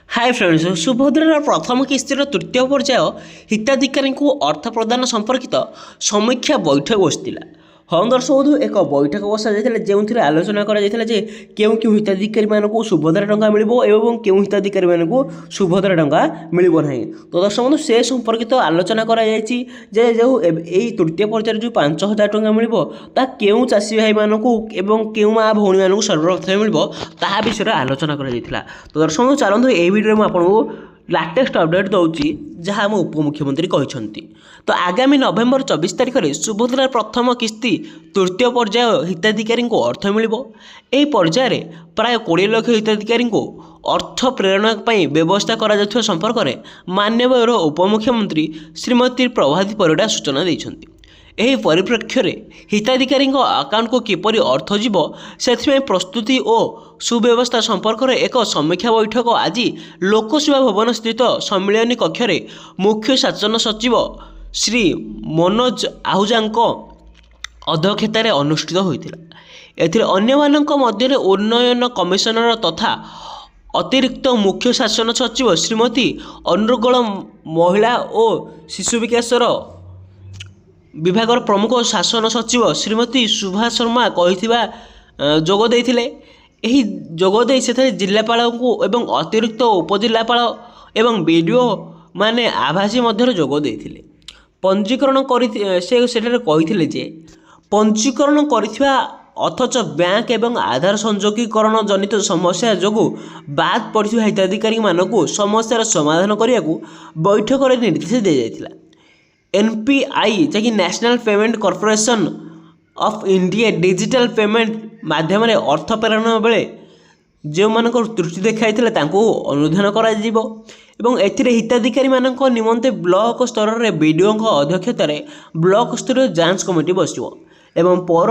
Hi friends सुभद्रार प्रथम किस्तिर तृतीय पर्याय हिताधिकारी अर्थ प्रदान संपर्कित समीक्षा बैठक बसला। हाँ दर्शक बंधु एक बैठक बसा जो आलोचना कर क्यों क्यों हिताधिकारी मानक सुभद्रा टंका मिल क्यों हिताधिकारी मानक सुभद्रा टंका मिल ना। तो दर्शक बंधु से संपर्कित आलोचना कर जो तृतीय पर्यायर जो 5,000 टंका मिल क्यों चाषी भाई मानक क्यों माँ भौणी मानक सर्वप्रथम मिल ता विषय आलोचना कर। तो दर्शक बंधु चलते यही वीडियो में आपको लाटेस्ट अपडेट दूसरी जहाँ आम उपमुख्यमंत्री कहते। तो आगामी नवेम्बर 24 तारिख में सुभद्रा प्रथम किस्ती तृतीय पर्याय हिताधिकारी अर्थ मिल। यह पर्यायर प्राय 20 लाख हिताधिकारी अर्थ प्रेरण व्यवस्था कर संपर्क में माननीय उपमुख्यमंत्री श्रीमती प्रभाती परिड़ा सूचना देते। यही परिप्रेक्ष्य हिताधिकारी अकाउंट को किपरि अर्थ जीव से प्रस्तुति और सुव्यवस्था संपर्क में एक समीक्षा बैठक आज लोकसेवा भवन स्थित सम्मिलनी कक्ष मुख्य शासन सचिव श्री मनोज आहूजा अध्यक्षतार अनुष्ठित होता। अन्य उन्नयन कमिशनर तथा अतिरिक्त मुख्य शासन सचिव श्रीमती अनुगोल महिला और शिशु विकास विभाग प्रमुख शासन सचिव श्रीमती सुभा शर्मा जोगदे जोगदे से जिलापाल एवं अतिरिक्त उपजिलापाल एवं बीडीओ माने आभासी मध्य जोगदे पंजीकरण कही पंजीकरण करिथिबा अथच बैंक एवं आधार संयोगीकरण जनित समस्या जो बाद पड़ता हिताधिकारी मानक समस्यार समाधान करने बैठक में निर्देश दी जाता। एनपीआई जैकि national payment corporation of India digital payment माध्यम अर्थ प्रेरण बेले जो मानक त्रुटि देखाई अनुधान कर हिताधिकारी मानक निमंते ब्लॉक स्तर में बीडीओ अध्यक्षतार ब्लॉक स्तर जांच कमिटी बस एवं पौर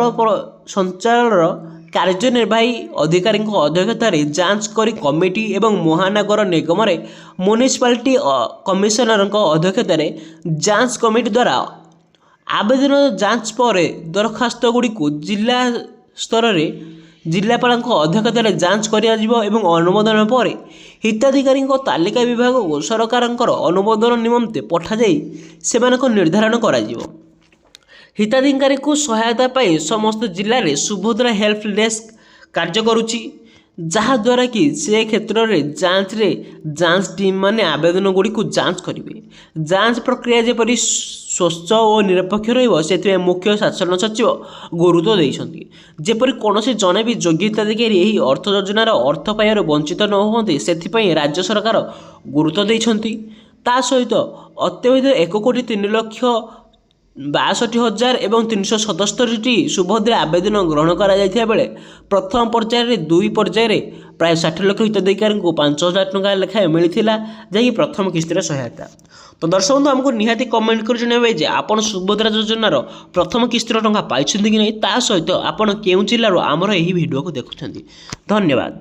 संचालन कार्यनिर्वाही अधिकारी अध्यक्षतार जांच करी कमिटी एवं महानगर निगम म्युनिसिपालिटी कमिशनर अध्यक्षतार जांच कमिटी द्वारा आवेदन जांच पर दरखास्त गुड़ी जिला स्तर में जिलापाल अध्यक्षतार जांच कर अनुमोदन पर हिताधिकारी तालिका विभाग को सरकार अनुमोदन निमंते पठाई से निर्धारण कर। हिताधिकारी को सहायता पाई समस्त जिले में सुभद्रा हेल्प डेस्क कार्य करुच्ची जहाद्वारा कि से क्षेत्र में जांच टीम माने आवेदन गुड़ी को जांच करेंगे। जांच प्रक्रिया जपरी स्वच्छ और निरपेक्ष रही मुख्य शासन सचिव गुरुत्व देते। जेपरी कौन जड़े भी योग्य हिताधिकारी यही अर्थ योजनार अर्थ पाइबार वंचित न होते से राज्य सरकार गुरुत्व देते। ता सहित अत्यधिक 1,03,62,000 एवं 377टी सुभद्रा आवेदन ग्रहण कर प्रथम पर्यायर 2 पर्यायर प्राय 60 लाख हिताधिकारी 5,000 टंका लेखाएं मिलता जैकि प्रथम किस्तिर सहायता। तो दर्शक बंधु आमको निहाती कमेंट कर जनाइबे जे आपण सुभद्रा योजनार प्रथम किस्तिर टंका पाइछन्ति कि नहीं, ता सहित आपण केउं जिल्लारो आमर एही वीडियो को देखुछन्ति। धन्यवाद।